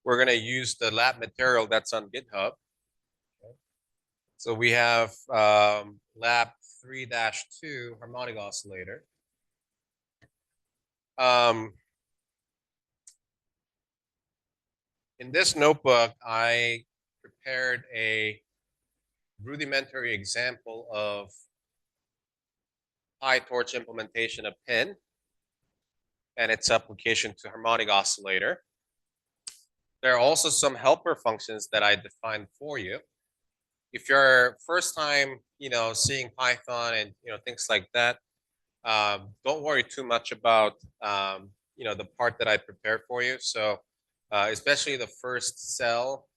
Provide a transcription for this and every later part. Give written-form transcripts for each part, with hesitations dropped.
we're going to use the lab material that's on GitHub. So we have lab 3-2 harmonic oscillator. In this notebook, I prepared a rudimentary example of PyTorch implementation of PINN and its application to harmonic oscillator. There are also some helper functions that I defined for you. If you're first time, seeing Python and things like that, don't worry too much about the part that I prepared for you. So especially the first cell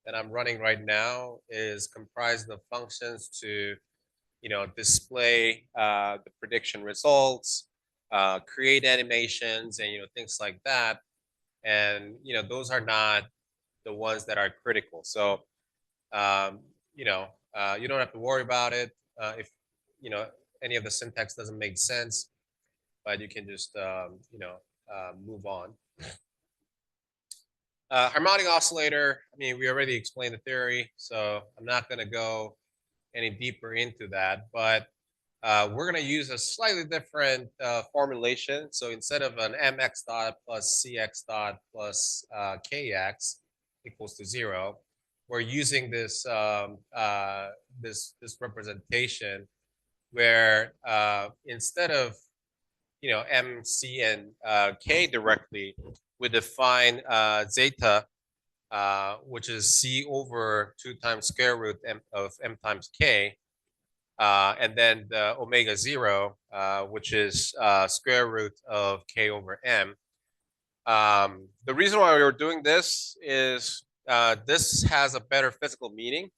that I'm running right now is comprised of functions to display the prediction results, create animations, and things like that. And those are not the ones that are critical. So you don't have to worry about it if any of the syntax doesn't make sense, but you can just move on. Harmonic oscillator, I mean, we already explained the theory, so I'm not going to go any deeper into that, but we're going to use a slightly different formulation. So instead of an mx dot plus cx dot plus kx equals to 0, we're using this this representation where instead of m, c, and k directly, we define zeta, which is c over 2 times square root of m times k, and then the omega 0, which is square root of k over m. The reason why we're doing this is this has a better physical meaning.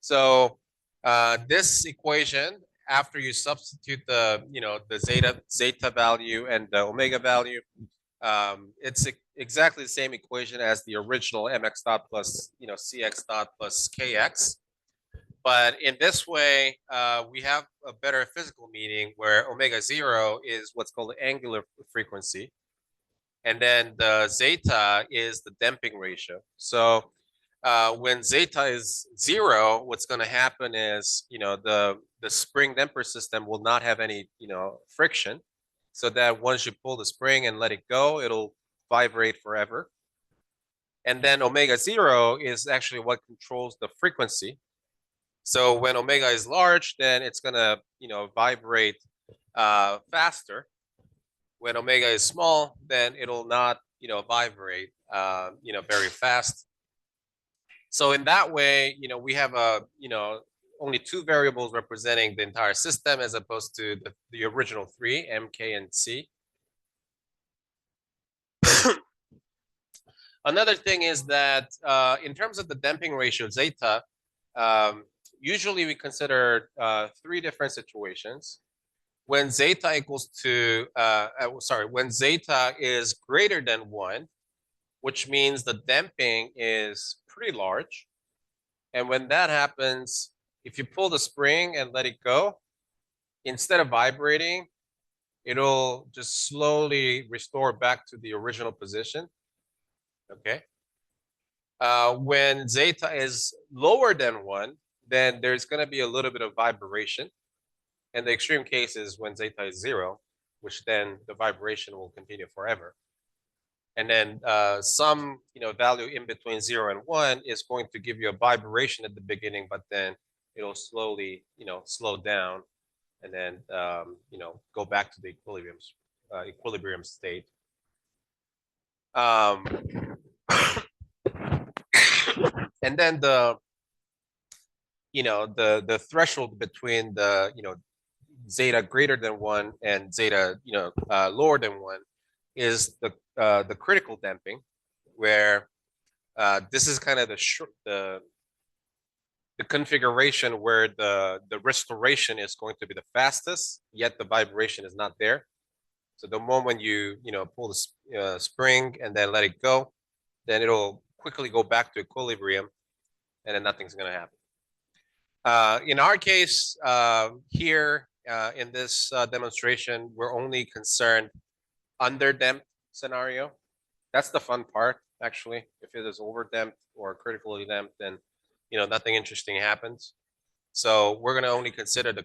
So this equation, after you substitute the the zeta value and the omega value, it's exactly the same equation as the original mx dot plus cx dot plus kx. But in this way, we have a better physical meaning where omega 0 is what's called the angular frequency. And then the zeta is the damping ratio. So when zeta is 0, what's going to happen is, the spring damper system will not have any, friction. So that once you pull the spring and let it go, it'll vibrate forever. And then omega 0 is actually what controls the frequency. So when omega is large, then it's going to, vibrate faster. When omega is small, then it'll not, vibrate, very fast. So in that way, we have only 2 variables representing the entire system as opposed to the original 3, M, K, and C. Another thing is that in terms of the damping ratio, zeta, usually we consider 3 different situations. When zeta equals to, when zeta is greater than 1, which means the damping is pretty large. And when that happens, if you pull the spring and let it go, instead of vibrating, it'll just slowly restore back to the original position. Okay. When zeta is lower than 1, then there's going to be a little bit of vibration. And the extreme case is when zeta is 0, which then the vibration will continue forever. And then some value in between 0 and 1 is going to give you a vibration at the beginning, but then it'll slowly slow down and then go back to the equilibrium state. And then the threshold between the zeta greater than 1 and zeta lower than 1 is the critical damping, where this is kind of the configuration where the restoration is going to be the fastest, yet the vibration is not there. So the moment you pull the spring and then let it go, then it'll quickly go back to equilibrium, and then nothing's going to happen. In our case here in this demonstration, we're only concerned under damped scenario. That's the fun part. actually. If it is over-damped or critically damped, then, nothing interesting happens. So we're going to only consider the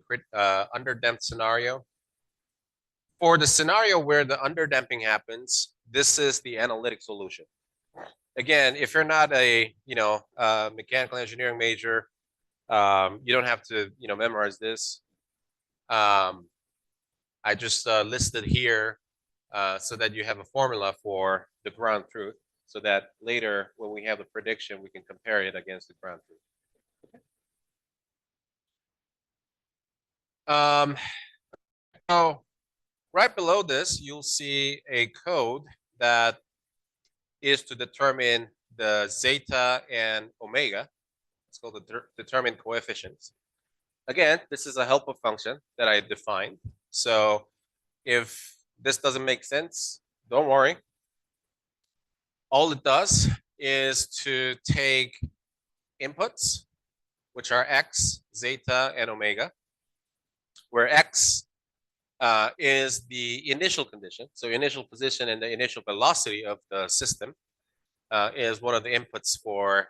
under-damped scenario. For the scenario where the under-damping happens, this is the analytic solution. Again, if you're not a, mechanical engineering major, you don't have to, memorize this. I just listed here so that you have a formula for the ground truth, so that later when we have the prediction, we can compare it against the ground truth. So right below this, you'll see a code that is to determine the zeta and omega. It's called the determine coefficients. Again, this is a helper function that I defined. So if this doesn't make sense, don't worry. All it does is to take inputs, which are x, zeta, and omega, where x is the initial condition. So initial position and the initial velocity of the system is one of the inputs for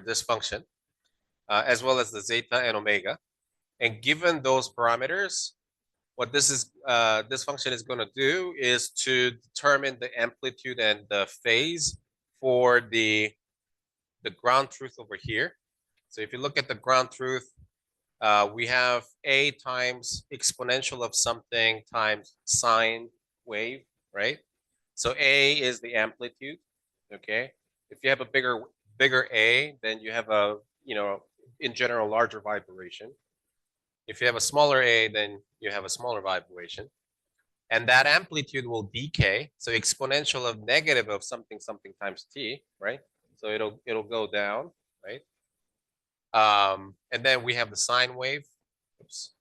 this function, as well as the zeta and omega. And given those parameters, what this function is going to do is to determine the amplitude and the phase for the ground truth over here. So if you look at the ground truth, we have a times exponential of something times sine wave, right? So a is the amplitude, okay? If you have a bigger a, then you have a, in general, larger vibration. If you have a smaller a, then you have a smaller vibration. And that amplitude will decay. So exponential of negative of something times t, right? So it'll go down, right? And then we have the sine wave. Oops.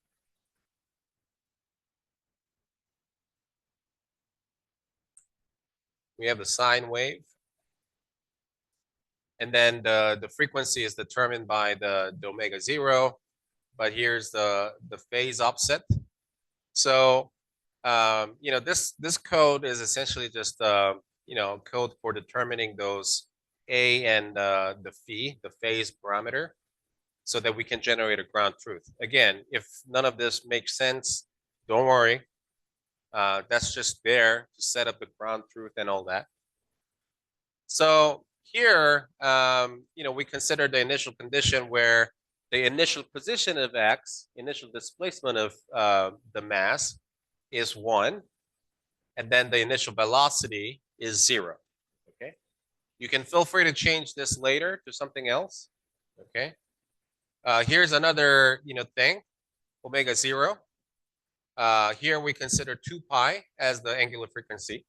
We have the sine wave. And then the frequency is determined by the omega 0. But here's the phase offset. So, this code is essentially just, code for determining those A and the phi, the phase parameter, so that we can generate a ground truth. Again, if none of this makes sense, don't worry. That's just there to set up the ground truth and all that. So here, we consider the initial condition where the initial position of x, initial displacement of the mass is 1, and then the initial velocity is 0, okay? You can feel free to change this later to something else, okay? Here's another, thing, omega 0. Here we consider 2 pi as the angular frequency.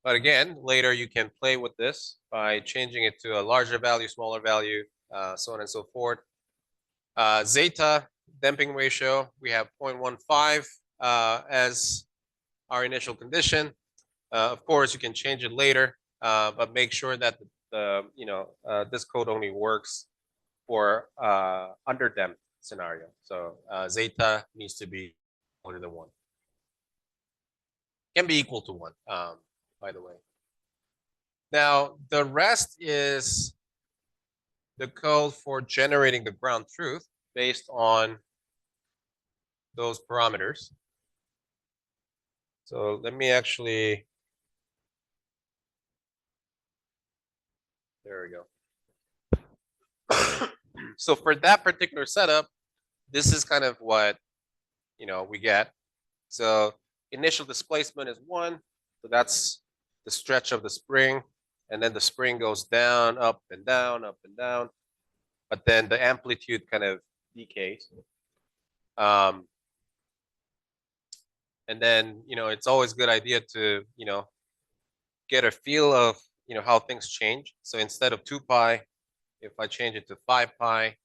But again, later you can play with this by changing it to a larger value, smaller value, so on and so forth. Zeta damping ratio, we have 0.15 as our initial condition. Of course, you can change it later, but make sure that this code only works for under-damped scenario. So zeta needs to be smaller than 1. Can be equal to 1, by the way. Now, the rest is the code for generating the ground truth based on those parameters. So let me actually, there we go. So for that particular setup, this is kind of what, we get. So initial displacement is 1. So that's the stretch of the spring. And then the spring goes down, up and down, up and down. But then the amplitude kind of decays. And then, it's always a good idea to, get a feel of, how things change. So instead of 2 pi, if I change it to 5 pi,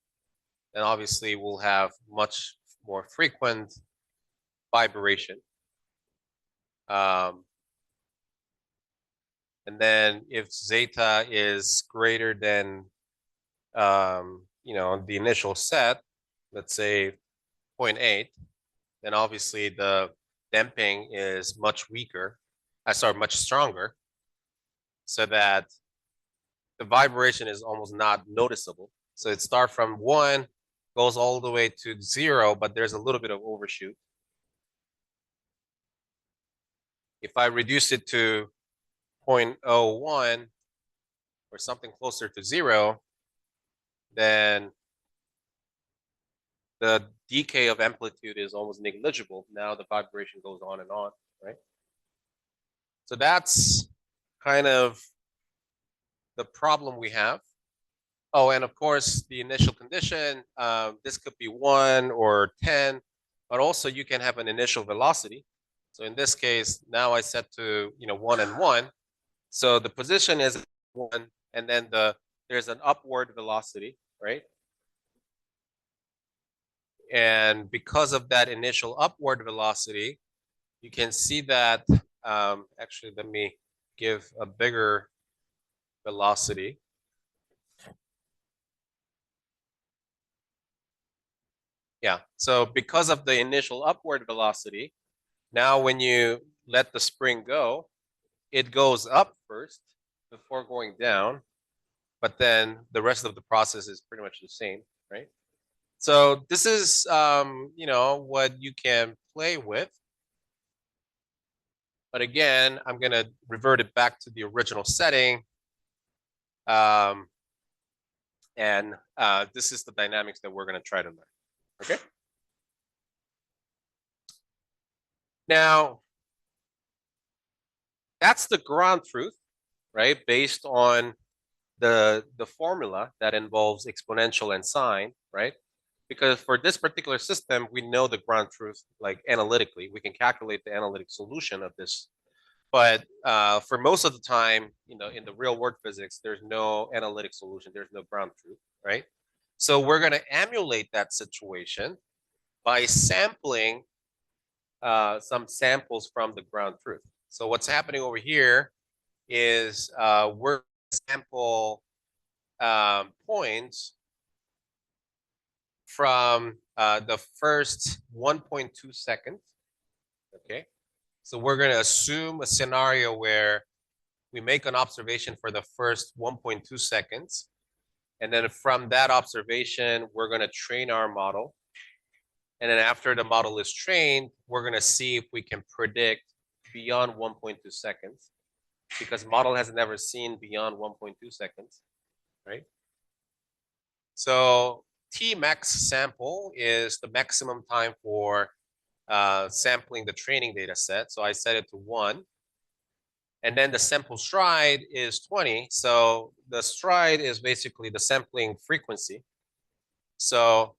then obviously we'll have much more frequent vibration. And then if zeta is greater than, the initial set, let's say 0.8, then obviously the damping is much weaker. Much stronger. so that the vibration is almost not noticeable. So it starts from 1, goes all the way to 0, but there's a little bit of overshoot. If I reduce it to 0.01 or something closer to 0, then the decay of amplitude is almost negligible. Now the vibration goes on, right? So that's kind of the problem we have. Oh, and of course, the initial condition, this could be 1 or 10, but also you can have an initial velocity. So in this case, now I set to 1 and 1. So the position is 1, and then there's an upward velocity, right? And because of that initial upward velocity, you can see that, actually, let me give a bigger velocity. Yeah, so because of the initial upward velocity, now when you let the spring go, it goes up first before going down, but then the rest of the process is pretty much the same, right? So this is, what you can play with. But again, I'm going to revert it back to the original setting. And this is the dynamics that we're going to try to learn. Okay. Now, that's the ground truth, right? Based on the formula that involves exponential and sine, right? Because for this particular system, we know the ground truth, like analytically, we can calculate the analytic solution of this. But for most of the time, in the real world physics, there's no analytic solution. There's no ground truth, right? So we're going to emulate that situation by sampling some samples from the ground truth. So what's happening over here is we're sample points from the first 1.2 seconds. Okay, so we're going to assume a scenario where we make an observation for the first 1.2 seconds. And then from that observation, we're going to train our model. And then after the model is trained, we're going to see if we can predict beyond 1.2 seconds, because model has never seen beyond 1.2 seconds, right? So T max sample is the maximum time for sampling the training data set. So I set it to 1. And then the sample stride is 20. So the stride is basically the sampling frequency. So,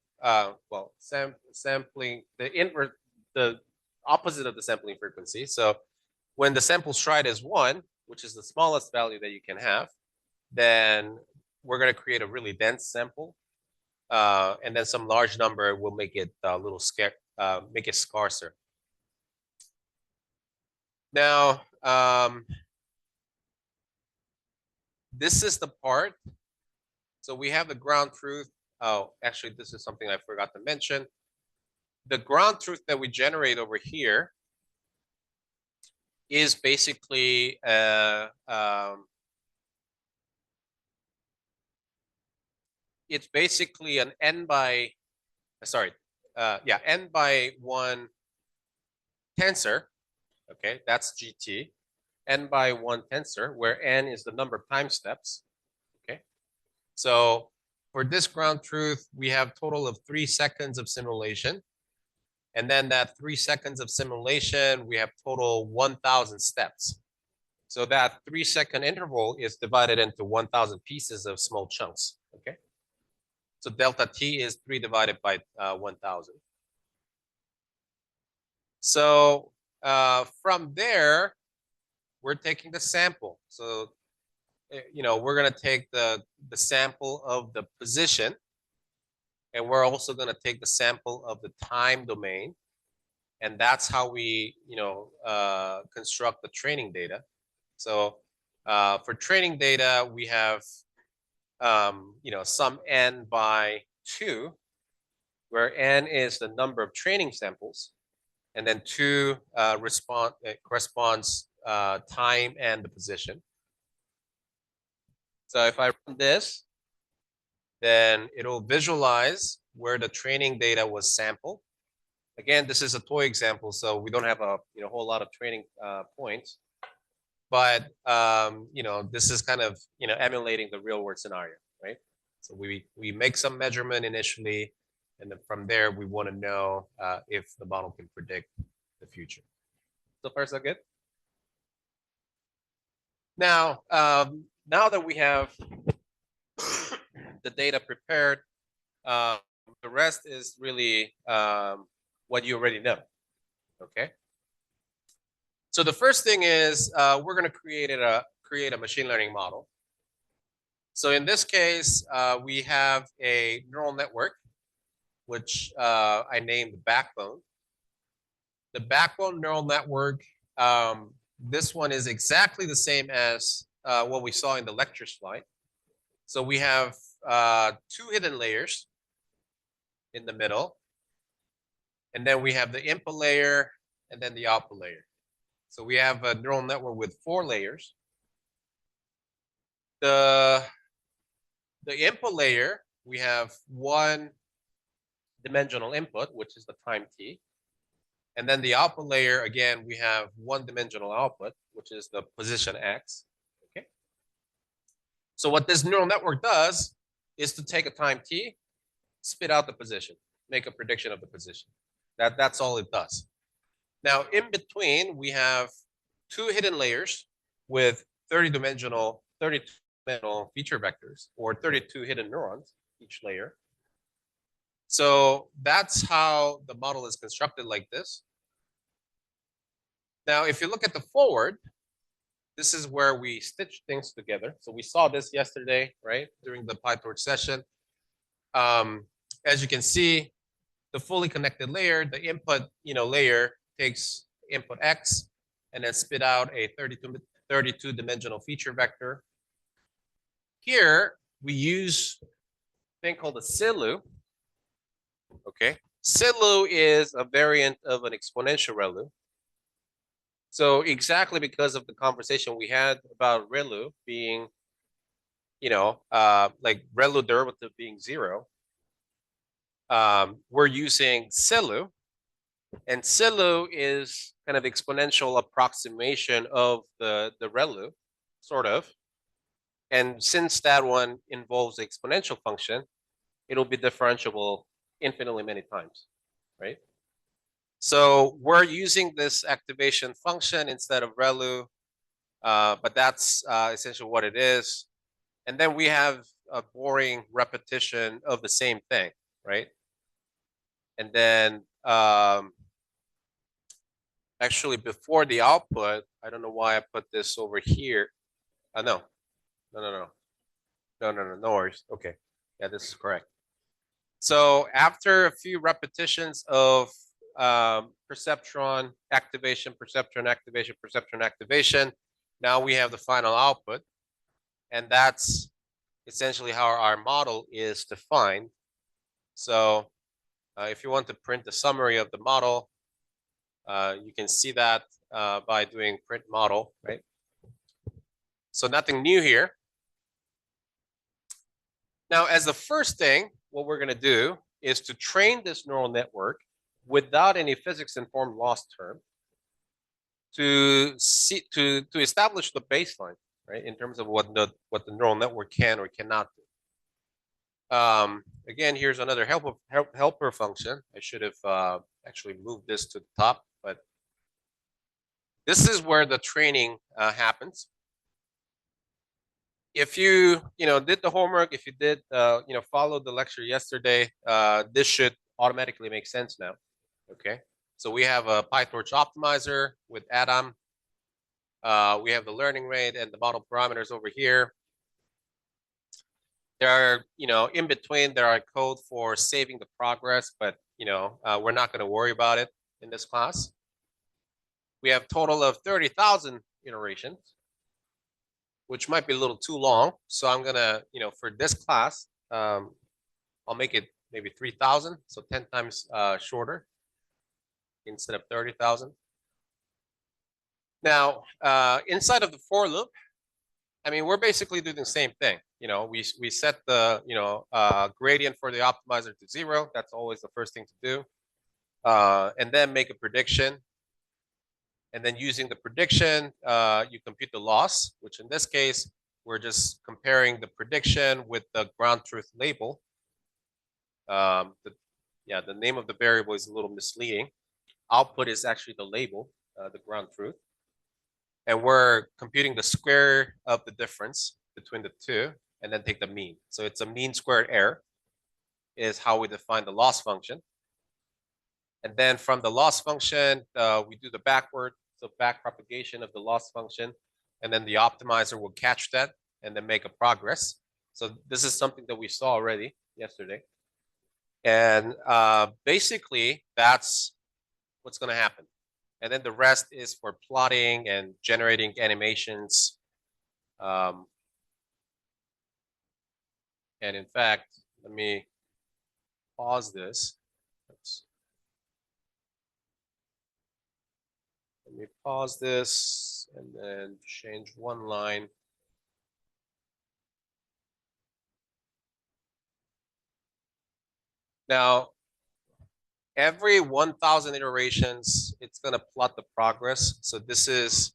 sampling, the opposite of the sampling frequency. So when the sample stride is 1, which is the smallest value that you can have, then we're going to create a really dense sample. And then some large number will make it a little make it scarcer. Now, this is the part. So we have the ground truth. Oh, actually, this is something I forgot to mention. The ground truth that we generate over here is basically it's basically an n by n/1 tensor. Okay, that's GT. N/1 tensor, where n is the number of time steps. Okay, so for this ground truth, we have total of 3 seconds of simulation. And then that 3 seconds of simulation, we have total 1,000 steps. So that 3-second interval is divided into 1,000 pieces of small chunks. Okay, so delta t is 3 divided by 1,000. So from there, we're taking the sample. So we're going to take the sample of the position, and we're also going to take the sample of the time domain, and that's how we construct the training data. So for training data, we have some n by 2, where n is the number of training samples, and then 2 corresponds time and the position. So if I run this, then it'll visualize where the training data was sampled. Again, this is a toy example, so we don't have a whole lot of training points. But this is kind of emulating the real world scenario, right? So we make some measurement initially, and then from there we want to know if the model can predict the future. So far, so good. Now, now that we have the data prepared, the rest is really what you already know. Okay. So the first thing is we're going to create a machine learning model. So in this case, we have a neural network, which I named the backbone. The backbone neural network, this one is exactly the same as what we saw in the lecture slide. So we have 2 hidden layers in the middle. And then we have the input layer and then the output layer. So we have a neural network with 4 layers. The input layer, we have 1-dimensional input, which is the time t. And then the output layer, again, we have 1-dimensional output, which is the position x. Okay. So what this neural network does is to take a time t, spit out the position, make a prediction of the position. That's all it does. Now, in between, we have 2 hidden layers with 32-dimensional feature vectors, or 32 hidden neurons each layer. So that's how the model is constructed like this. Now, if you look at the forward, this is where we stitch things together. So we saw this yesterday, right, during the PyTorch session. As you can see, the fully connected layer, the input layer takes input x and then spit out a 32-dimensional feature vector. Here, we use a thing called a SILU. Okay, SILU is a variant of an exponential ReLU. So exactly because of the conversation we had about ReLU being, like ReLU derivative being 0, we're using SILU. And SILU is kind of exponential approximation of the ReLU, sort of. And since that one involves the exponential function, it'll be differentiable infinitely many times, right? So we're using this activation function instead of ReLU, but that's essentially what it is. And then we have a boring repetition of the same thing, right? And then actually before the output, I don't know why I put this over here. No worries. Okay, yeah, this is correct. So after a few repetitions of perceptron activation, now we have the final output. And that's essentially how our model is defined. So if you want to print the summary of the model, you can see that by doing print model, right? So nothing new here. Now, as the first thing, what we're going to do is to train this neural network without any physics-informed loss term to establish the baseline, right, in terms of what the neural network can or cannot do. Again, here's another helper function. I should have actually moved this to the top, but this is where the training happens. If you did the homework, if you did follow the lecture yesterday, this should automatically make sense now. Okay, so we have a PyTorch optimizer with Atom. We have the learning rate and the model parameters over here. There are, in between, there are code for saving the progress, but we're not going to worry about it in this class. We have a total of 30,000 iterations, which might be a little too long. So I'm gonna, for this class, I'll make it maybe 3,000, so 10 times shorter instead of 30,000. Now, inside of the for loop, I mean, we're basically doing the same thing. We set the gradient for the optimizer to 0. That's always the first thing to do, and then make a prediction. And then using the prediction, you compute the loss, which in this case we're just comparing the prediction with the ground truth label. The name of the variable is a little misleading. Output is actually the label, the ground truth. And we're computing the square of the difference between the two and then take the mean. So it's a mean squared error is how we define the loss function. And then from the loss function, we do the backward, so back propagation of the loss function. And then the optimizer will catch that and then make a progress. So this is something that we saw already yesterday. And basically, that's what's going to happen. And then the rest is for plotting and generating animations. And in fact, let me pause this. Oops. Let me pause this and then change one line. Now, every 1,000 iterations, it's going to plot the progress. So this is,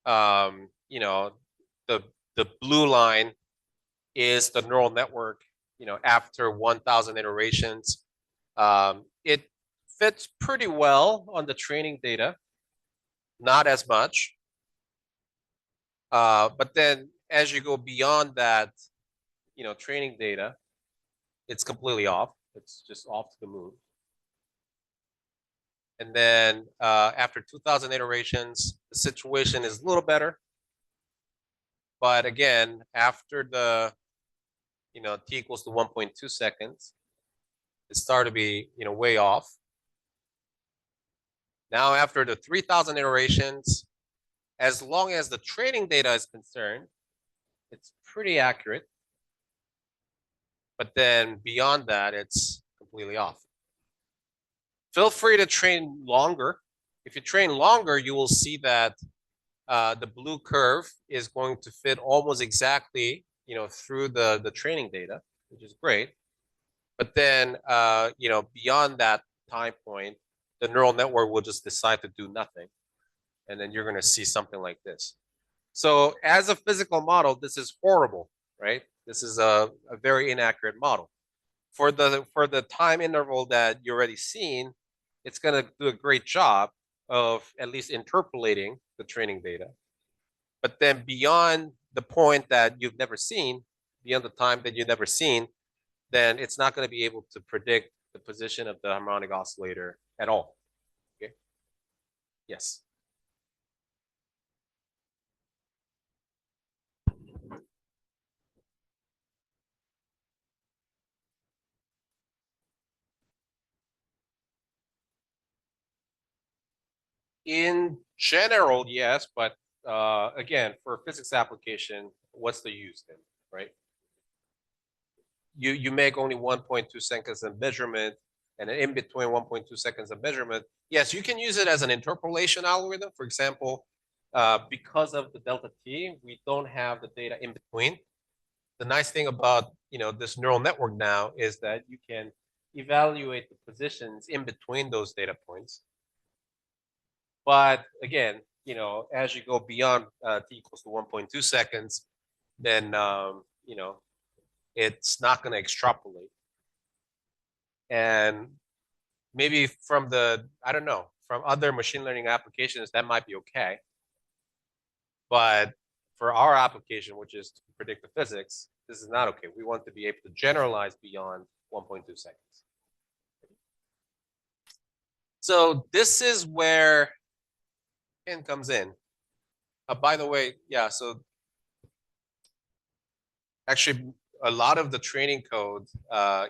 the blue line is the neural network, after 1,000 iterations. It fits pretty well on the training data, not as much. But then as you go beyond that, training data, it's completely off. It's just off to the moon. And then after 2,000 iterations, the situation is a little better. But again, after the, t equals to 1.2 seconds, it started to be, way off. Now, after the 3,000 iterations, as long as the training data is concerned, it's pretty accurate. But then beyond that, it's completely off. Feel free to train longer. If you train longer, you will see that the blue curve is going to fit almost exactly, through the training data, which is great. But then, beyond that time point, the neural network will just decide to do nothing. And then you're going to see something like this. So as a physical model, this is horrible, right? This is a very inaccurate model. For the time interval that you're already seen, it's going to do a great job of at least interpolating the training data. But then beyond the point that you've never seen, beyond the time that you've never seen, then it's not going to be able to predict the position of the harmonic oscillator at all. Okay. Yes. In general, yes, but again, for a physics application, what's the use then, right? You make only 1.2 seconds of measurement, and in between 1.2 seconds of measurement, yes, you can use it as an interpolation algorithm. For example, because of the delta t, we don't have the data in between. The nice thing about this neural network now is that you can evaluate the positions in between those data points. But again, as you go beyond t equals to 1.2 seconds, then it's not going to extrapolate. And maybe from from other machine learning applications, that might be okay. But for our application, which is to predict the physics, this is not okay. We want to be able to generalize beyond 1.2 seconds. So this is where PINN comes in. By the way, yeah, so actually a lot of the training code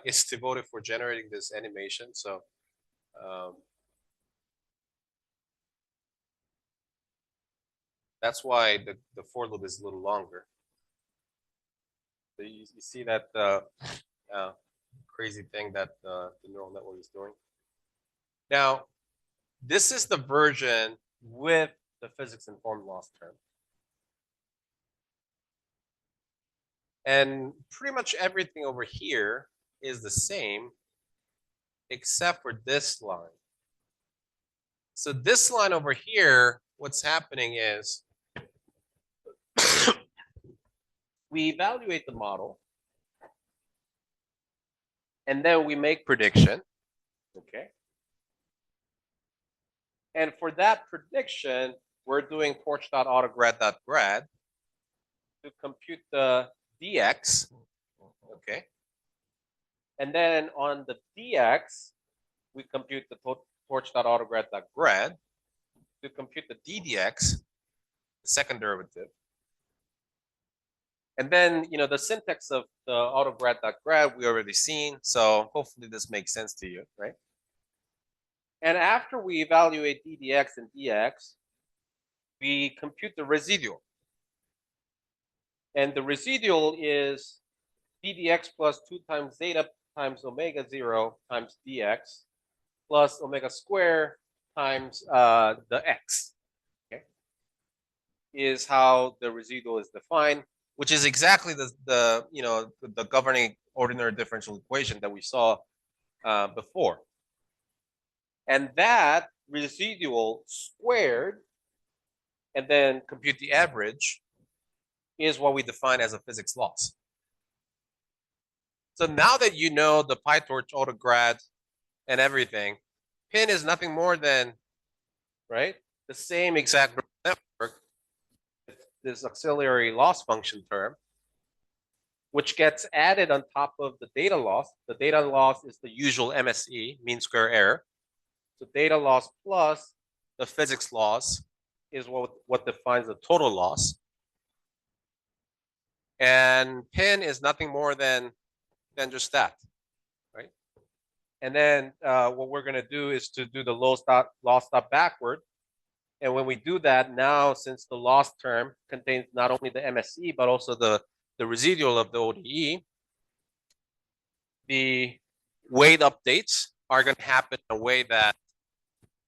is devoted for generating this animation. So that's why the for loop is a little longer. So you see that crazy thing that the neural network is doing. Now, this is the version with the physics-informed loss term. And pretty much everything over here is the same except for this line. So this line over here, what's happening is we evaluate the model and then we make prediction, okay? And for that prediction, we're doing torch.autograd.grad to compute the dx, okay? And then on the dx, we compute the torch.autograd.grad to compute the ddx, the second derivative. And then, the syntax of the autograd.grad we already seen, so hopefully this makes sense to you, right? And after we evaluate ddx and dx, we compute the residual. And the residual is ddx plus 2 times zeta times omega 0 times dx plus omega square times the x, okay, is how the residual is defined, which is exactly the governing ordinary differential equation that we saw before. And that residual squared and then compute the average is what we define as a physics loss. So now that you know the PyTorch autograd and everything, PINN is nothing more than, right, the same exact network, this auxiliary loss function term, which gets added on top of the data loss. The data loss is the usual MSE, mean square error. So data loss plus the physics loss is what defines the total loss. And PINN is nothing more than just that, right? And then what we're going to do is to do the loss stop backward. And when we do that, now since the loss term contains not only the MSE, but also the residual of the ODE, the weight updates are going to happen in a way that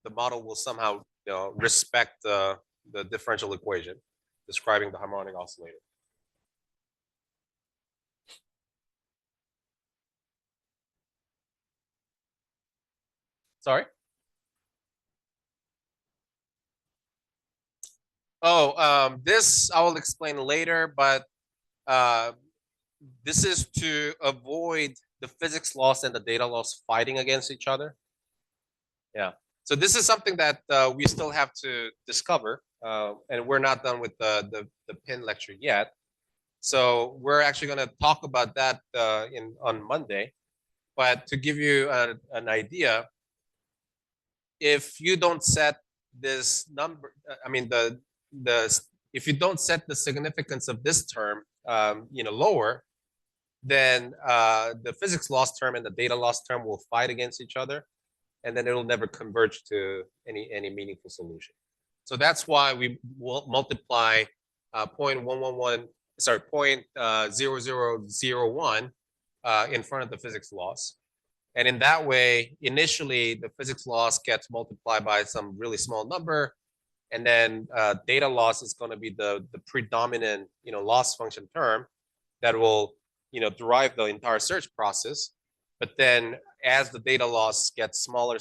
the model will somehow respect the differential equation describing the harmonic oscillator. Sorry? Oh, this I will explain later, but this is to avoid the physics loss and the data loss fighting against each other. Yeah. So this is something that we still have to discover, and we're not done with the PINN lecture yet. So we're actually going to talk about that on Monday. But to give you an idea, if you don't set this number, I mean if you don't set the significance of this term, lower, then the physics loss term and the data loss term will fight against each other, and then it'll never converge to any meaningful solution. So that's why we will multiply 0.0001 in front of the physics loss. And in that way, initially, the physics loss gets multiplied by some really small number, and then data loss is going to be the predominant loss function term that will derive the entire search process. But then as the data loss gets smaller,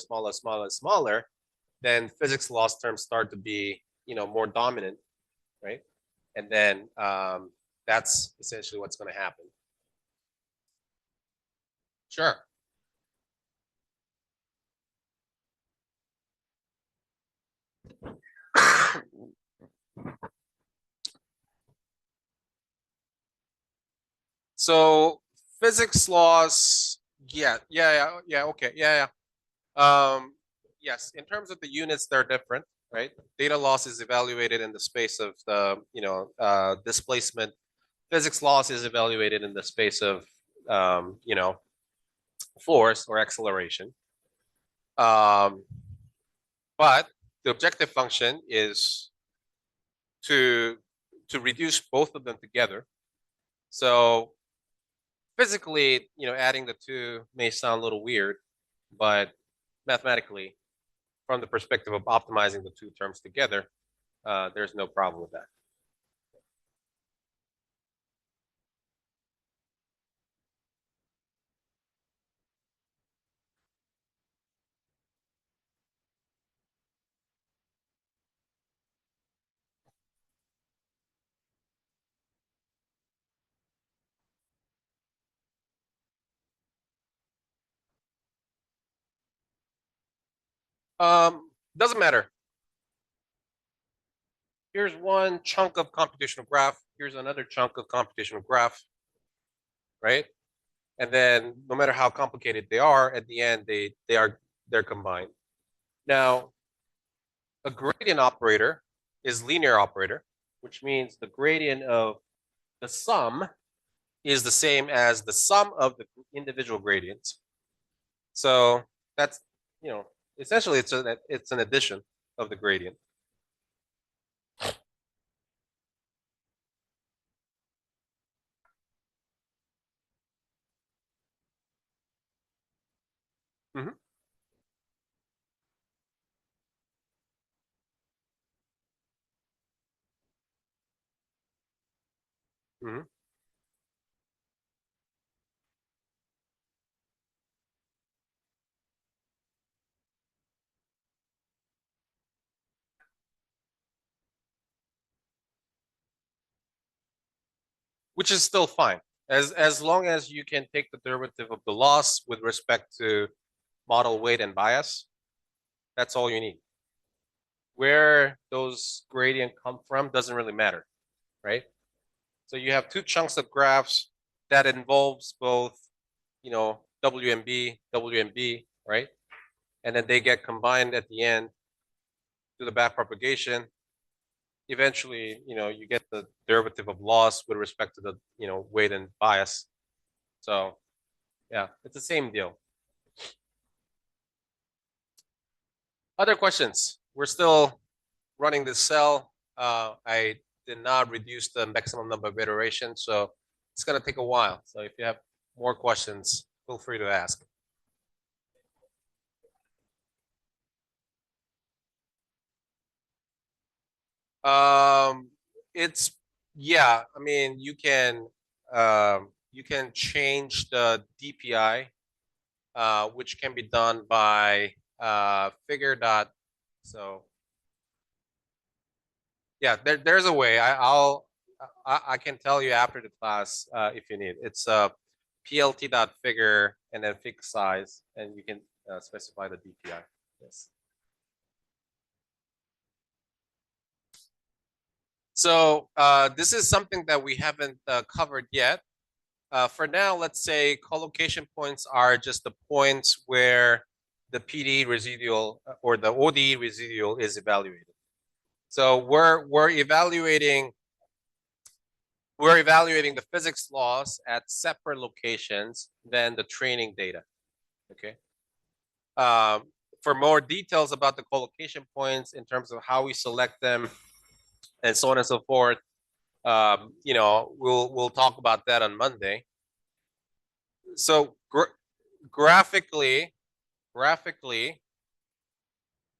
then physics loss terms start to be more dominant, right? And then that's essentially what's going to happen. Sure. So physics laws, okay, yes. In terms of the units, they're different, right? Data loss is evaluated in the space of the displacement. Physics loss is evaluated in the space of force or acceleration. But the objective function is to reduce both of them together. So physically, adding the two may sound a little weird, but mathematically, from the perspective of optimizing the two terms together, there's no problem with that. Doesn't matter. Here's one chunk of computational graph. Here's another chunk of computational graph, right? And then no matter how complicated they are, at the end they're combined. Now, a gradient operator is linear operator, which means the gradient of the sum is the same as the sum of the individual gradients. So that's, essentially it's an addition of the gradient. Mm-hmm. Mm-hmm. Which is still fine, as long as you can take the derivative of the loss with respect to model weight and bias. That's all you need. Where those gradient come from doesn't really matter, right? So you have two chunks of graphs that involves both, WMB, WMB, right? And then they get combined at the end to the back propagation. Eventually, you get the derivative of loss with respect to the, weight and bias. So yeah, it's the same deal. Other questions? We're still running this cell. I did not reduce the maximum number of iterations, so it's gonna take a while. So if you have more questions, feel free to ask. It's yeah. I mean, you can change the DPI, which can be done by figure dot. So yeah, there's a way. I can tell you after the class if you need. It's plt.figure and then fix size, and you can specify the DPI. Yes. So this is something that we haven't covered yet. For now, let's say collocation points are just the points where the PD residual or the ODE residual is evaluated. So we're evaluating the physics laws at separate locations than the training data. Okay. For more details about the collocation points in terms of how we select them and so on and so forth, we'll talk about that on Monday. So graphically,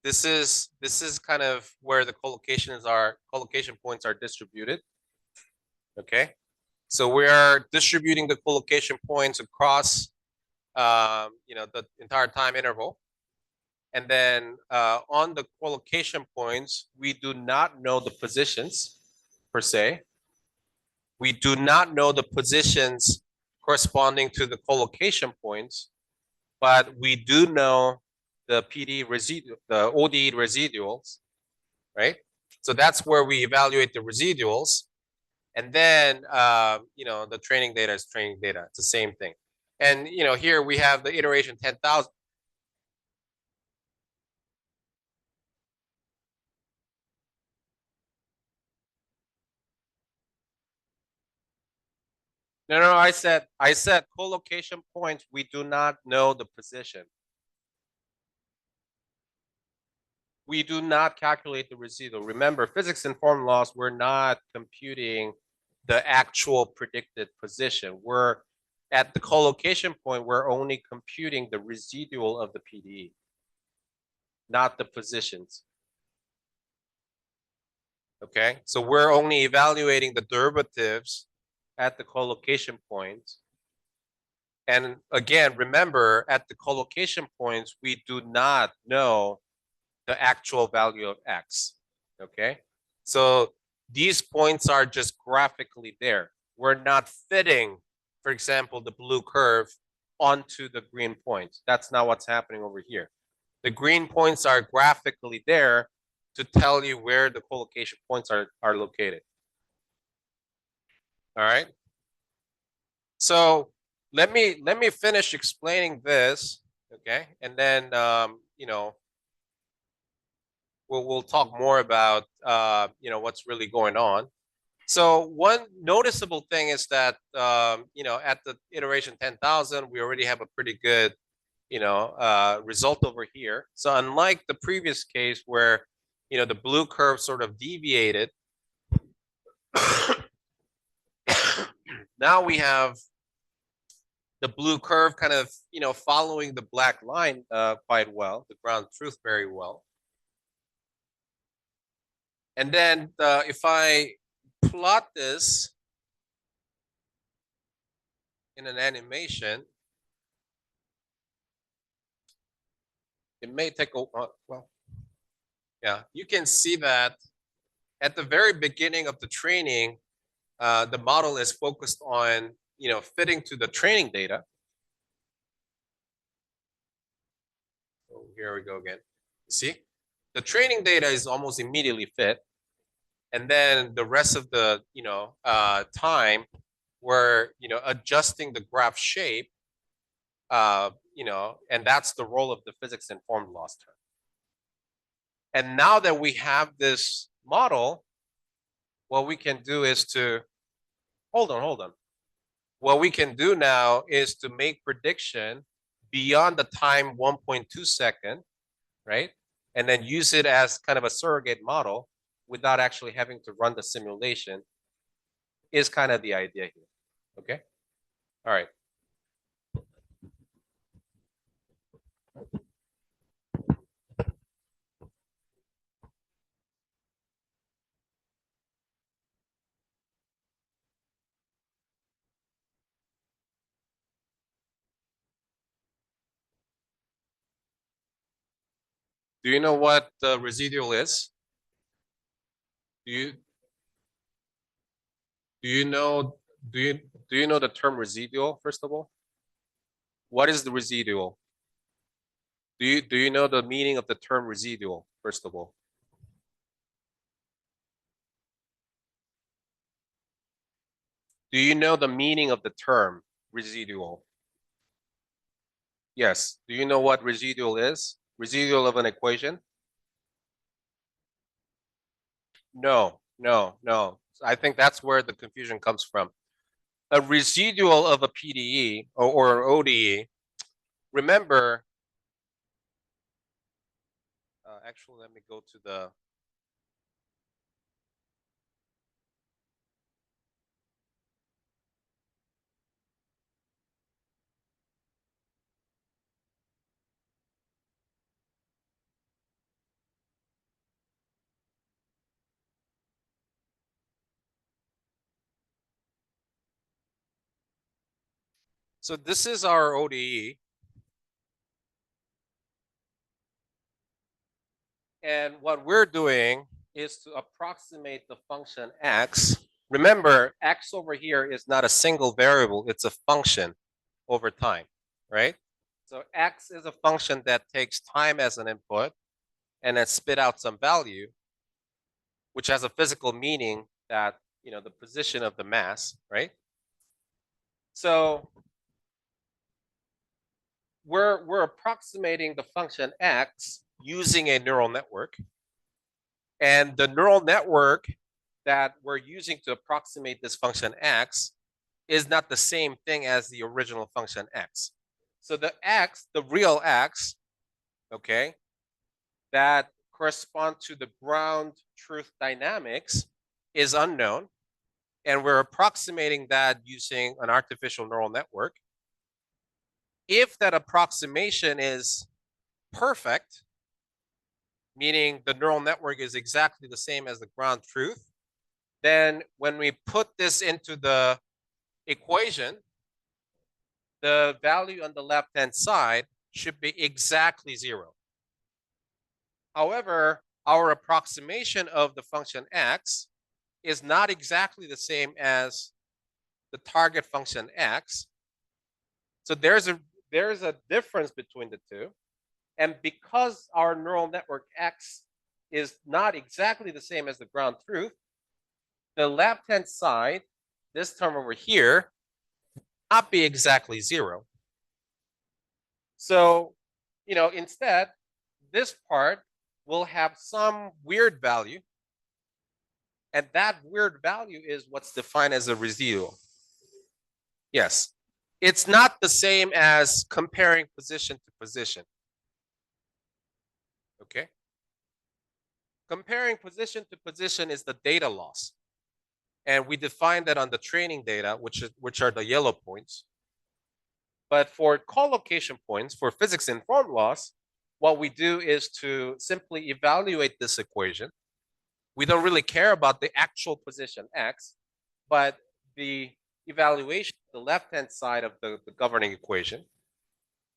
this is kind of where the collocation points are distributed. Okay, so we are distributing the collocation points across, the entire time interval, and then on the collocation points, we do not know the positions per se. We do not know the positions corresponding to the collocation points, but we do know the PD residual, the ODE residuals, right? So that's where we evaluate the residuals. And then, the training data is training data. It's the same thing. And, here we have the iteration 10,000. No, I said collocation points. We do not know the position. We do not calculate the residual. Remember, physics informed laws, we're not computing the actual predicted position. We're at the collocation point, we're only computing the residual of the PDE, not the positions. Okay, so we're only evaluating the derivatives at the collocation points. And again, remember, at the collocation points, we do not know the actual value of X. Okay, so these points are just graphically there. We're not fitting, for example, the blue curve onto the green points. That's not what's happening over here. The green points are graphically there to tell you where the collocation points are located. All right. So let me finish explaining this, okay? And then we'll talk more about what's really going on. So one noticeable thing is that at the iteration 10,000, we already have a pretty good result over here. So unlike the previous case where the blue curve sort of deviated, now we have the blue curve kind of following the black line quite well, the ground truth very well. And then if I plot this in an animation, it may take a well, yeah, you can see that at the very beginning of the training, the model is focused on fitting to the training data. So here we go again. You see, the training data is almost immediately fit, and then the rest of the time we're adjusting the graph shape, and that's the role of the physics informed loss term. And now that we have this model, what we can do is to hold on. What we can do now is to make prediction beyond the time 1.2 second, right? And then use it as kind of a surrogate model without actually having to run the simulation is kind of the idea here, okay? All right. Do you know what the residual is? Do you know the term residual, first of all? What is the residual? Do you know the meaning of the term residual, first of all? Do you know the meaning of the term residual? Yes. Do you know what residual is? Residual of an equation? No. I think that's where the confusion comes from. A residual of a PDE or ODE, remember, actually, let me go to the, so this is our ODE. And what we're doing is to approximate the function x. Remember, x over here is not a single variable, it's a function over time, right? So x is a function that takes time as an input and then spit out some value, which has a physical meaning that, the position of the mass, right? So we're approximating the function x using a neural network. And the neural network that we're using to approximate this function x is not the same thing as the original function x. So the x, the real x, okay, that correspond to the ground truth dynamics is unknown. And we're approximating that using an artificial neural network. If that approximation is perfect, meaning the neural network is exactly the same as the ground truth, then when we put this into the equation, the value on the left-hand side should be exactly 0. However, our approximation of the function x is not exactly the same as the target function x. So there's a difference between the two. And because our neural network X is not exactly the same as the ground truth, the left-hand side, this term over here, not be exactly 0. So, instead, this part will have some weird value. And that weird value is what's defined as a residual. Yes. It's not the same as comparing position to position. Okay. Comparing position to position is the data loss. And we define that on the training data, which are the yellow points. But for collocation points, for physics informed loss, what we do is to simply evaluate this equation. We don't really care about the actual position X, but the evaluation, the left-hand side of the governing equation.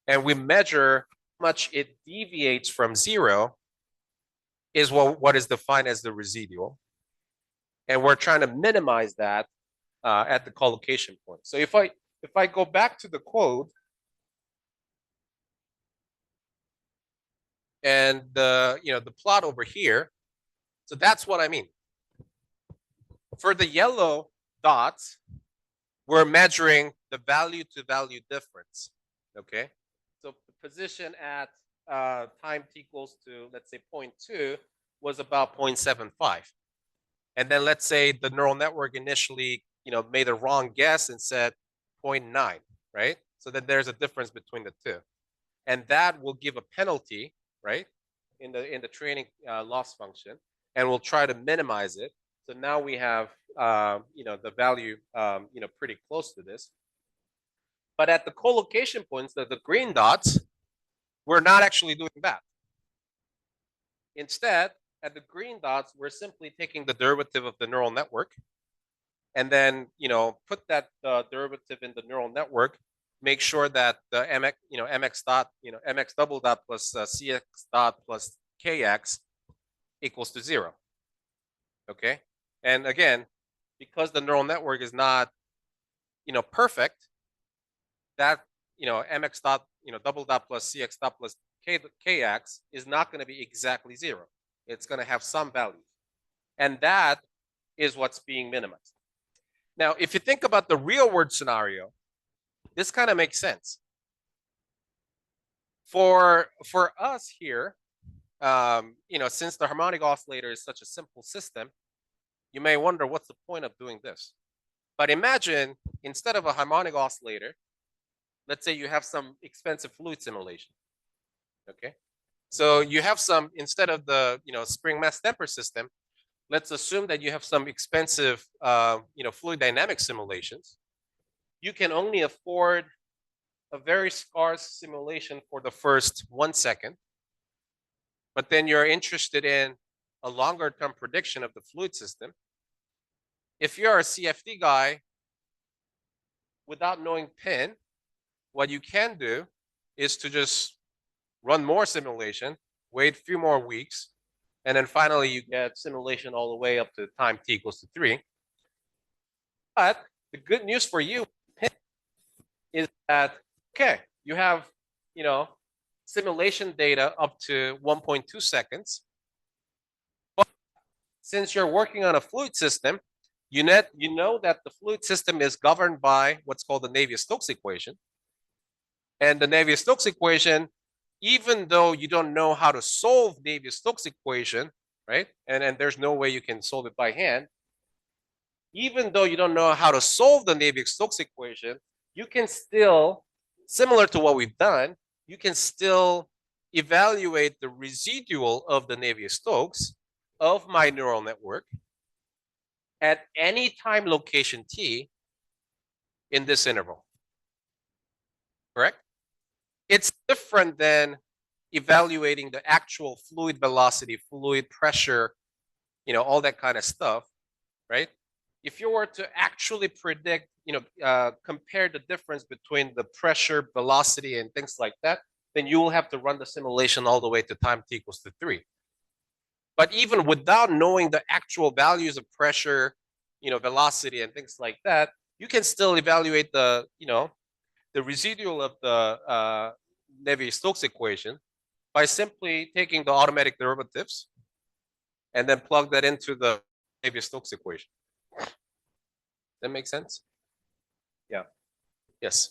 And we measure how much it deviates from 0 is what is defined as the residual. And we're trying to minimize that at the collocation point. So if I go back to the code and the plot over here, so that's what I mean. For the yellow dots, we're measuring the value to value difference. Okay, so the position at time t equals to, let's say, 0.2 was about 0.75. And then let's say the neural network initially, made a wrong guess and said 0.9, right? So then there's a difference between the two. And that will give a penalty, right, in the training loss function. And we'll try to minimize it. So now we have, the value, pretty close to this. But at the collocation points, the green dots, we're not actually doing that. Instead, at the green dots, we're simply taking the derivative of the neural network and then, put that derivative in the neural network, make sure that the mx, mx dot, mx double dot plus cx dot plus kx equals to 0. Okay. And again, because the neural network is not, perfect, that, mx dot, double dot plus cx dot plus kx is not going to be exactly 0. It's going to have some value. And that is what's being minimized. Now, if you think about the real world scenario, this kind of makes sense. For us here, since the harmonic oscillator is such a simple system, you may wonder what's the point of doing this. But imagine instead of a harmonic oscillator, let's say you have some expensive fluid simulation. Okay. So you have some, instead of the spring mass damper system, let's assume that you have some expensive fluid dynamic simulations. You can only afford a very scarce simulation for the first 1 second, but then you're interested in a longer term prediction of the fluid system. If you're a CFD guy without knowing PINN, what you can do is to just run more simulation, wait a few more weeks, and then finally you get simulation all the way up to time t equals to 3. But the good news for you is that, okay, you have, simulation data up to 1.2 seconds. But since you're working on a fluid system, you know that the fluid system is governed by what's called the Navier-Stokes equation. And the Navier-Stokes equation, even though you don't know how to solve Navier-Stokes equation, right? And there's no way you can solve it by hand. Even though you don't know how to solve the Navier-Stokes equation, you can still, similar to what we've done, you can still evaluate the residual of the Navier-Stokes of my neural network at any time location t in this interval. Correct? It's different than evaluating the actual fluid velocity, fluid pressure, all that kind of stuff, right? If you were to actually predict, compare the difference between the pressure, velocity, and things like that, then you will have to run the simulation all the way to time t equals to 3. But even without knowing the actual values of pressure, velocity, and things like that, you can still evaluate the, the residual of the Navier-Stokes equation by simply taking the automatic derivatives and then plug that into the Navier-Stokes equation. That makes sense? Yeah. Yes.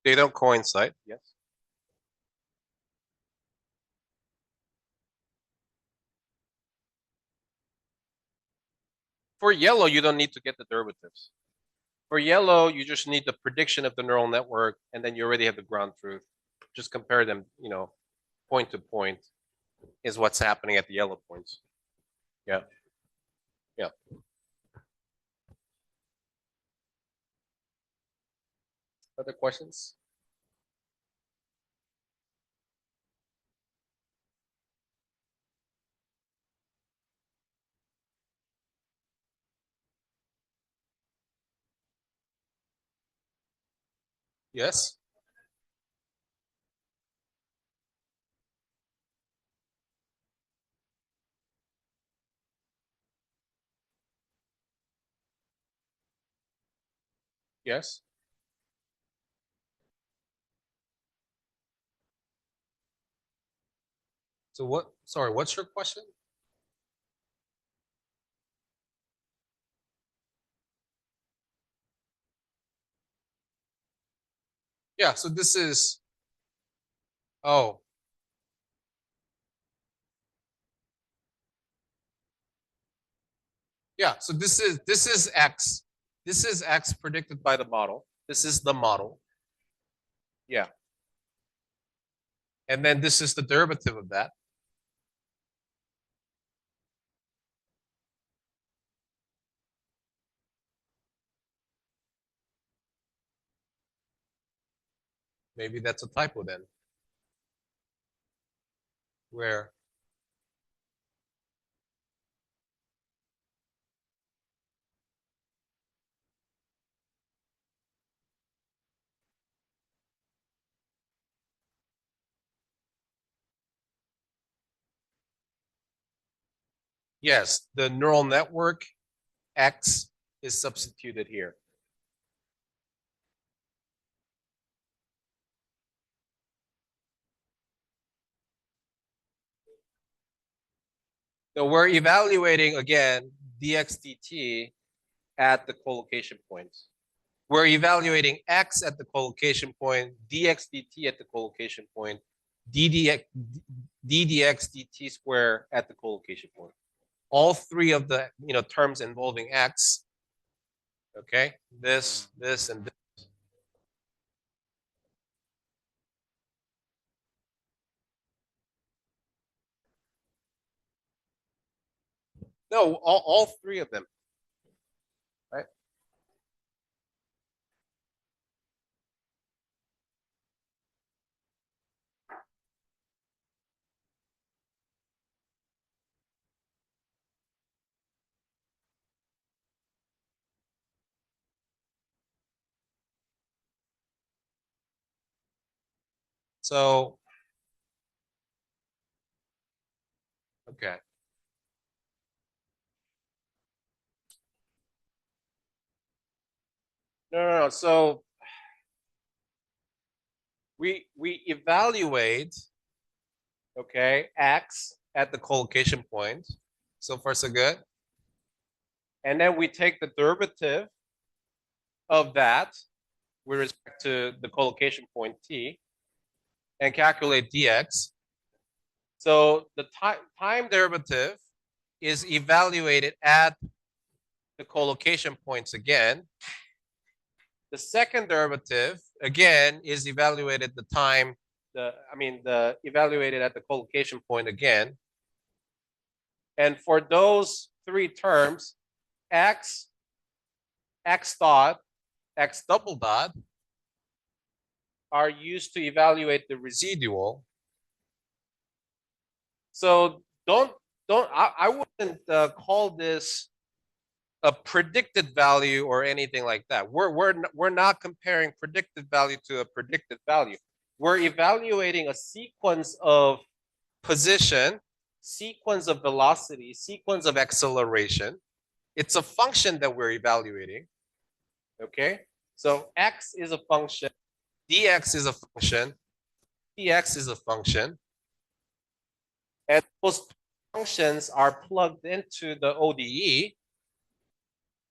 They don't coincide. Yes. For yellow, you don't need to get the derivatives. For yellow, you just need the prediction of the neural network, and then you already have the ground truth. Just compare them, point to point is what's happening at the yellow points. Yeah. Yeah. Other questions? Yes. Yes. So what? Sorry, what's your question? Yeah. So this is. Oh. Yeah. So this is X. This is X predicted by the model. This is the model. Yeah. And then this is the derivative of that. Maybe that's a typo then. Where? Yes, the neural network X is substituted here. So we're evaluating again dxdt at the collocation points. We're evaluating X at the collocation point, dxdt at the collocation point, ddx dt square at the collocation point. All three of the terms involving X. Okay, this, and this. No, all three of them. Right. So, okay. No. So we evaluate, okay, X at the collocation point. So far, so good. And then we take the derivative of that with respect to the collocation point T and calculate dx. So the time derivative is evaluated at the collocation points again. The second derivative again is evaluated the evaluated at the collocation point again. And for those three terms, x, x dot, x double dot are used to evaluate the residual. So I wouldn't call this a predicted value or anything like that. We're not comparing predicted value to a predicted value. We're evaluating a sequence of position, sequence of velocity, sequence of acceleration. It's a function that we're evaluating. Okay, so x is a function, dx is a function, dx is a function, and those functions are plugged into the ODE.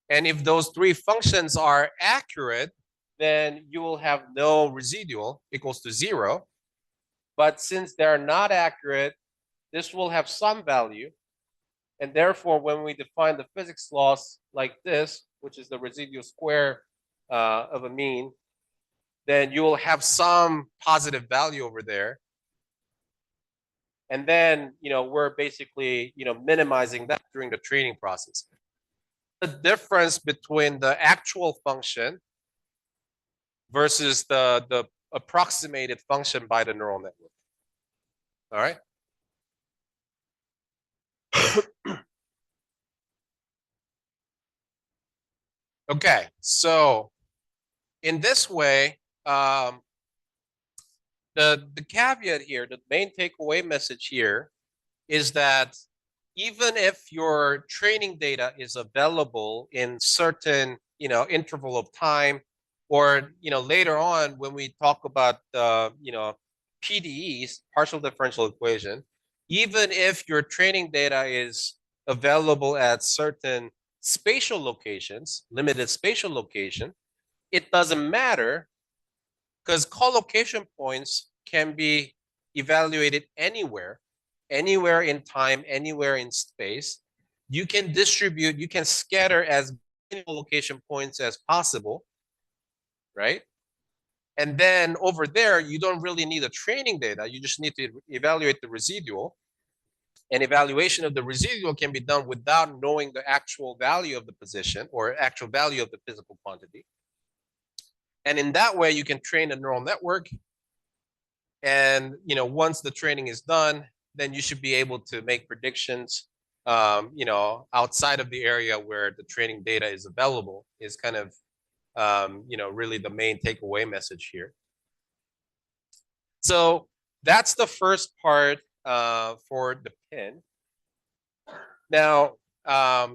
And if those three functions are accurate, then you will have no residual equals to 0. But since they're not accurate, this will have some value. And therefore, when we define the physics laws like this, which is the residual square of a mean, then you will have some positive value over there. And then, we're basically, minimizing that during the training process. The difference between the actual function versus the approximated function by the neural network. All right. Okay, so in this way, the caveat here, the main takeaway message here is that even if your training data is available in certain, interval of time, or, later on when we talk about the, PDEs, partial differential equation, even if your training data is available at certain spatial locations, limited spatial location, it doesn't matter because collocation points can be evaluated anywhere in time, anywhere in space. You can distribute, you can scatter as many location points as possible, right? And then over there, you don't really need a training data. You just need to evaluate the residual. And evaluation of the residual can be done without knowing the actual value of the position or actual value of the physical quantity. And in that way, you can train a neural network. And once the training is done, then you should be able to make predictions, outside of the area where the training data is available. Is kind of, really the main takeaway message here. So that's the first part for the PINN. Now, at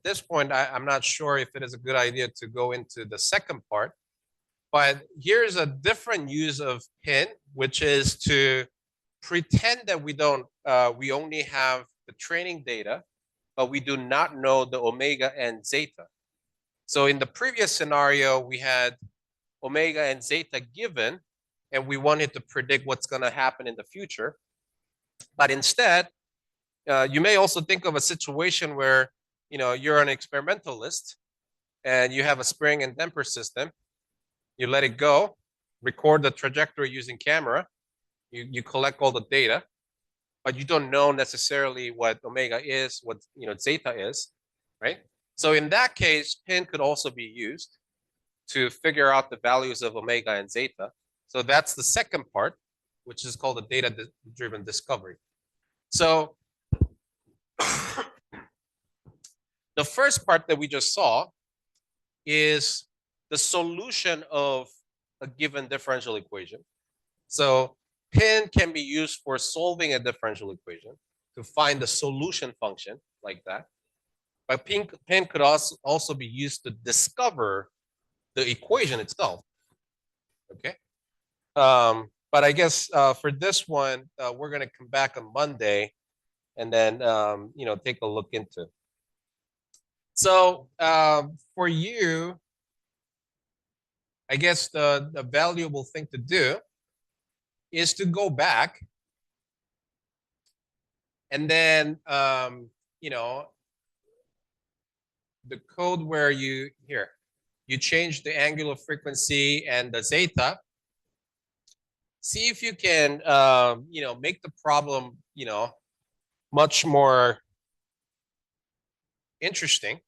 this point, I'm not sure if it is a good idea to go into the second part, but here's a different use of PINN, which is to pretend that we only have the training data, but we do not know the omega and zeta. So in the previous scenario, we had omega and zeta given, and we wanted to predict what's going to happen in the future. But instead, you may also think of a situation where, you're an experimentalist and you have a spring and damper system. You let it go, record the trajectory using camera. You collect all the data, but you don't know necessarily what omega is, what zeta is, right? So in that case, PINN could also be used to figure out the values of omega and zeta. So that's the second part, which is called the data-driven discovery. So the first part that we just saw is the solution of a given differential equation. So PINN can be used for solving a differential equation to find the solution function like that. But PINN could also be used to discover the equation itself. Okay. But I guess for this one, we're going to come back on Monday and then, take a look into. So for you, I guess the valuable thing to do is to go back and then, the code where you change the angular frequency and the zeta. See if you can, make the problem, much more interesting.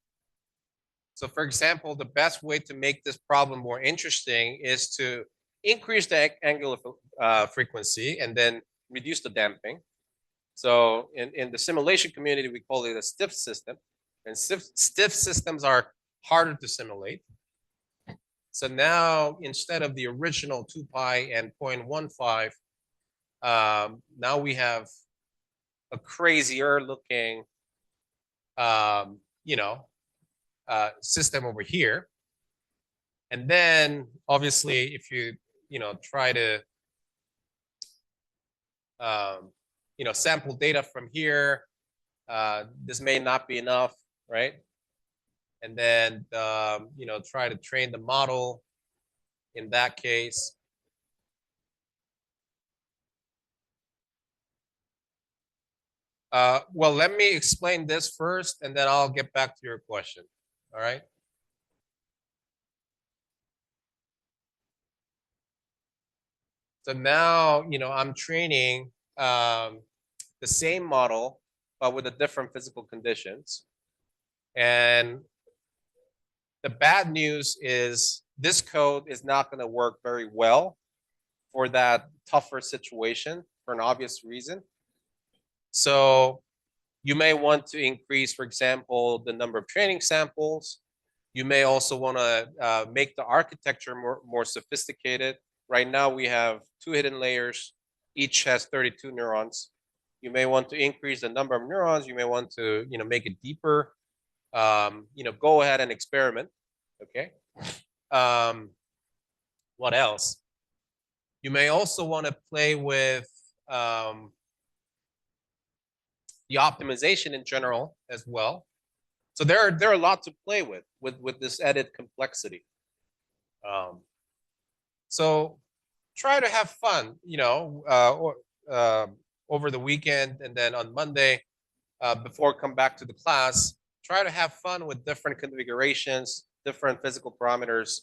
So for example, the best way to make this problem more interesting is to increase the angular frequency and then reduce the damping. So in the simulation community, we call it a stiff system. And stiff systems are harder to simulate. So now instead of the original 2 pi and 0.15, now we have a crazier looking, you know, system over here. And then obviously, if you, try to, sample data from here, this may not be enough, right? And then, try to train the model in that case. Well, let me explain this first, and then I'll get back to your question. All right. So now, I'm training the same model, but with a different physical conditions. And the bad news is this code is not going to work very well for that tougher situation for an obvious reason. So you may want to increase, for example, the number of training samples. You may also want to make the architecture more sophisticated. Right now we have 2 hidden layers. Each has 32 neurons. You may want to increase the number of neurons. You may want to, make it deeper. Go ahead and experiment. Okay. What else? You may also want to play with the optimization in general as well. So there are a lot to play with this added complexity. So try to have fun, over the weekend, and then on Monday, before come back to the class, try to have fun with different configurations, different physical parameters,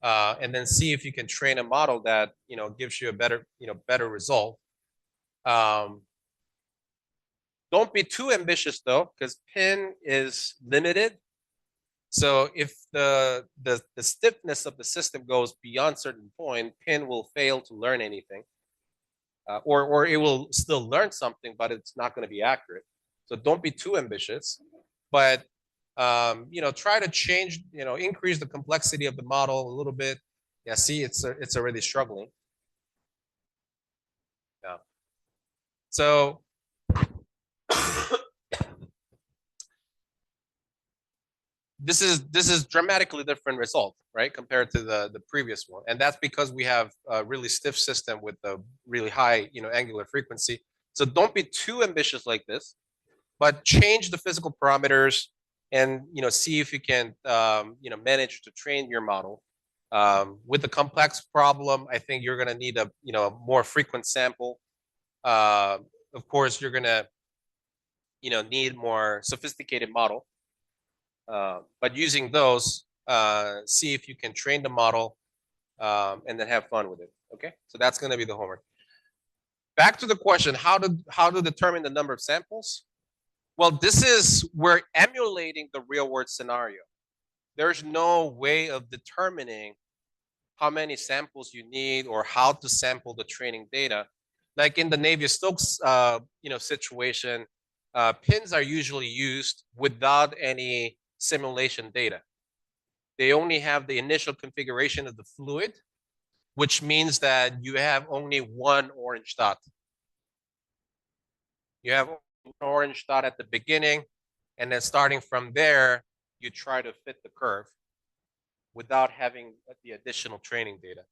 and then see if you can train a model that gives you a better result. Don't be too ambitious though, because PINN is limited. So if the stiffness of the system goes beyond a certain point, PINN will fail to learn anything, or it will still learn something, but it's not going to be accurate. So don't be too ambitious, but try to change, increase the complexity of the model a little bit. Yeah, see, it's already struggling. Yeah. So this is dramatically different result, right, compared to the previous one, and that's because we have a really stiff system with a really high angular frequency. So don't be too ambitious like this, but change the physical parameters and see if you can manage to train your model. With the complex problem, I think you're going to need a more frequent sample. Of course, you're going to need more sophisticated model. But using those, see if you can train the model and then have fun with it. Okay, so that's going to be the homework. Back to the question, how to determine the number of samples? Well, this is, we're emulating the real world scenario. There's no way of determining how many samples you need or how to sample the training data. Like in the Navier-Stokes situation, PINNs are usually used without any simulation data. They only have the initial configuration of the fluid, which means that you have only one orange dot. You have an orange dot at the beginning, and then starting from there, you try to fit the curve without having the additional training data.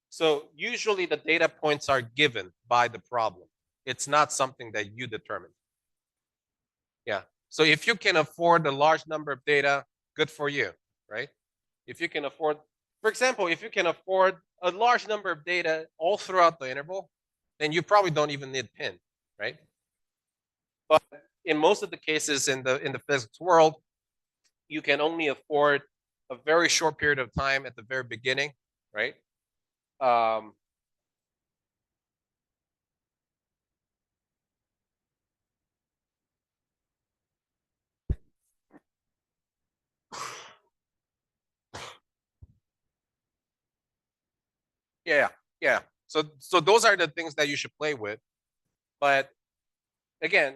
So usually the data points are given by the problem. It's not something that you determine. Yeah. So if you can afford a large number of data, good for you, right? If you can afford, for example, if you can afford a large number of data all throughout the interval, then you probably don't even need PINN, right? But in most of the cases in the physics world, you can only afford a very short period of time at the very beginning, right? Yeah, yeah. So those are the things that you should play with. But again,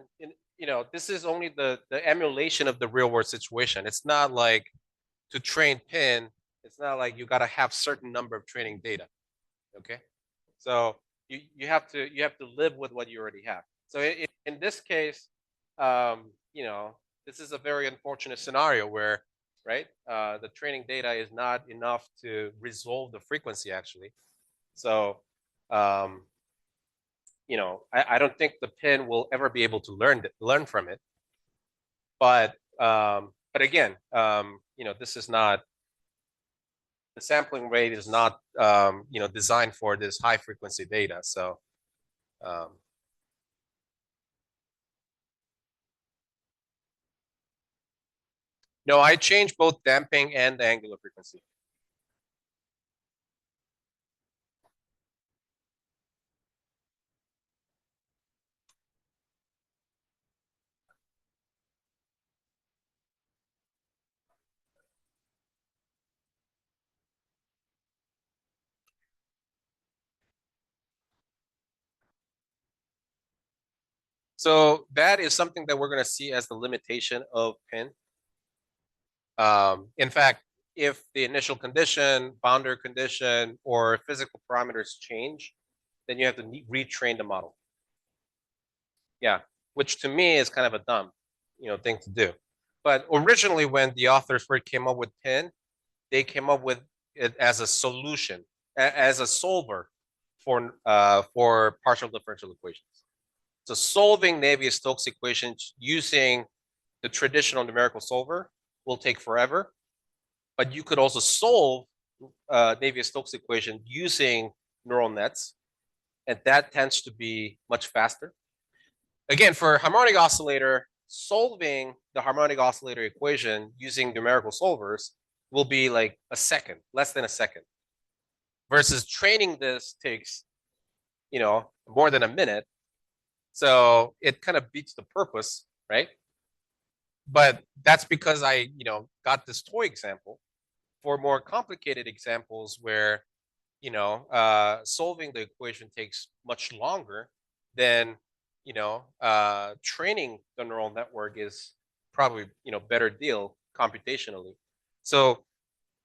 this is only the emulation of the real world situation. It's not like to train PINN. It's not like you got to have certain number of training data. Okay, so you have to live with what you already have. So in this case, um, you know, this is a very unfortunate scenario where, right, the training data is not enough to resolve the frequency actually. So, um, I don't think the PINN will ever be able to learn from it. But again, this is not the sampling rate is not designed for this high frequency data. So um, no, I changed both damping and the angular frequency. So that is something that we're going to see as the limitation of PINN. In fact, if the initial condition, boundary condition, or physical parameters change, then you have to retrain the model. Yeah, which to me is kind of a dumb, thing to do. But originally, when the authors first came up with PINN, they came up with it as a solution, as a solver for partial differential equations. So solving Navier-Stokes equations using the traditional numerical solver will take forever, but you could also solve Navier-Stokes equation using neural nets, and that tends to be much faster. Again, for harmonic oscillator, solving the harmonic oscillator equation using numerical solvers will be like a second, less than a second, versus training this takes, more than a minute. So it kind of beats the purpose, right? But that's because I, got this toy example. For more complicated examples where, solving the equation takes much longer, then, training the neural network is probably, better deal computationally. So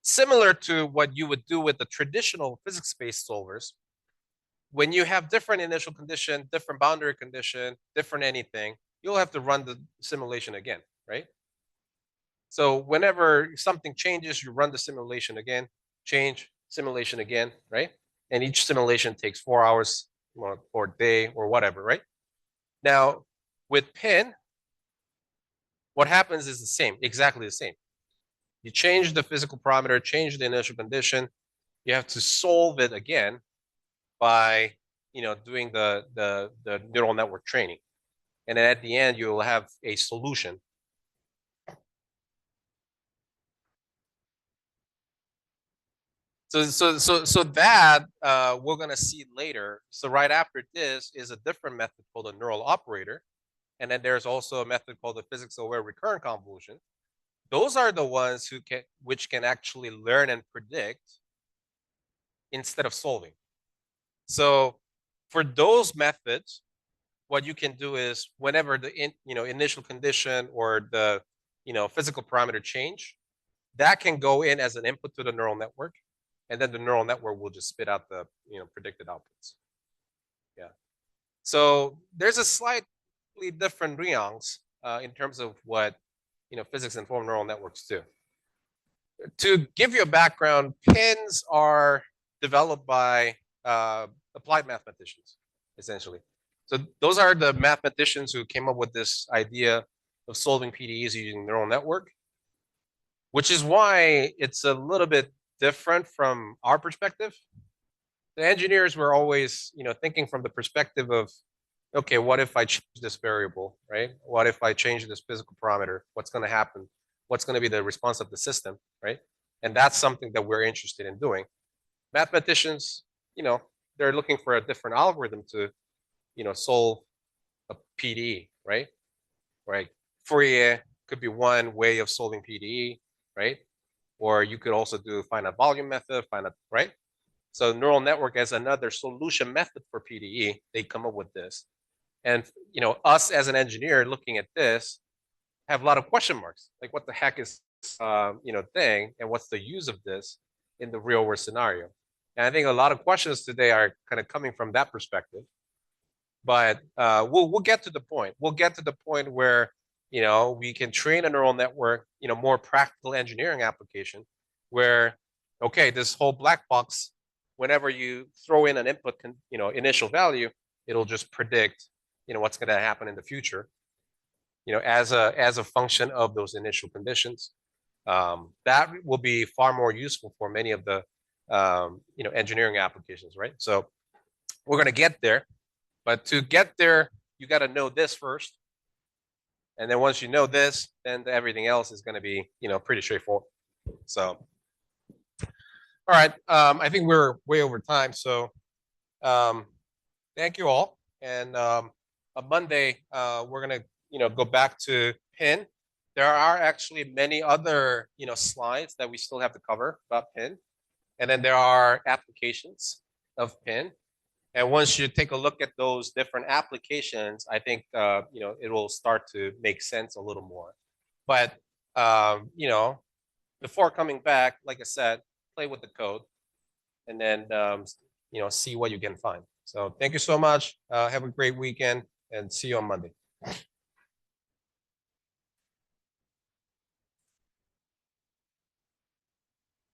similar to what you would do with the traditional physics-based solvers, when you have different initial condition, different boundary condition, different anything, you'll have to run the simulation again, right? So whenever something changes, you run the simulation again, change, simulation again, right? And each simulation takes 4 hours or a day or whatever, right? Now, with PINN, what happens is the same, exactly the same. You change the physical parameter, change the initial condition. You have to solve it again by doing the neural network training, and then at the end you will have a solution. So that we're gonna see later. So right after this is a different method called a neural operator, and then there's also a method called the physics-aware recurrent convolution. Those are the ones which can actually learn and predict instead of solving. So for those methods, what you can do is whenever the initial condition or the physical parameter change, that can go in as an input to the neural network, and then the neural network will just spit out the predicted outputs. Yeah. So there's a slightly different nuance in terms of what physics-informed neural networks do. To give you a background, PINNs are developed by applied mathematicians, essentially. So those are the mathematicians who came up with this idea of solving PDEs using neural network, which is why it's a little bit different from our perspective. The engineers were always, thinking from the perspective of, okay, what if I change this variable, right? What if I change this physical parameter? What's going to happen? What's going to be the response of the system, right? And that's something that we're interested in doing. Mathematicians, they're looking for a different algorithm to, solve a PDE, right? Right. Fourier could be one way of solving PDE, right? Or you could also do finite volume method, finite, right? So neural network as another solution method for PDE, they come up with this. And us as an engineer looking at this have a lot of question marks. Like, what the heck is thing, and what's the use of this in the real world scenario? And I think a lot of questions today are kind of coming from that perspective. But we'll get to the point. We'll get to the point where we can train a neural network, more practical engineering application, where okay, this whole black box, whenever you throw in an input, initial value, it'll just predict, what's going to happen in the future, as a function of those initial conditions. That will be far more useful for many of the engineering applications, right? So we're going to get there, but to get there, you got to know this first, and then once you know this, then everything else is going to be pretty straightforward. So, all right, I think we're way over time, so thank you all. And on Monday, we're going to go back to PINN. There are actually many other slides that we still have to cover about PINN, and then there are applications of PINN. And once you take a look at those different applications, I think it will start to make sense a little more. But before coming back, like I said, play with the code, and then see what you can find. So thank you so much. Have a great weekend, and see you on Monday.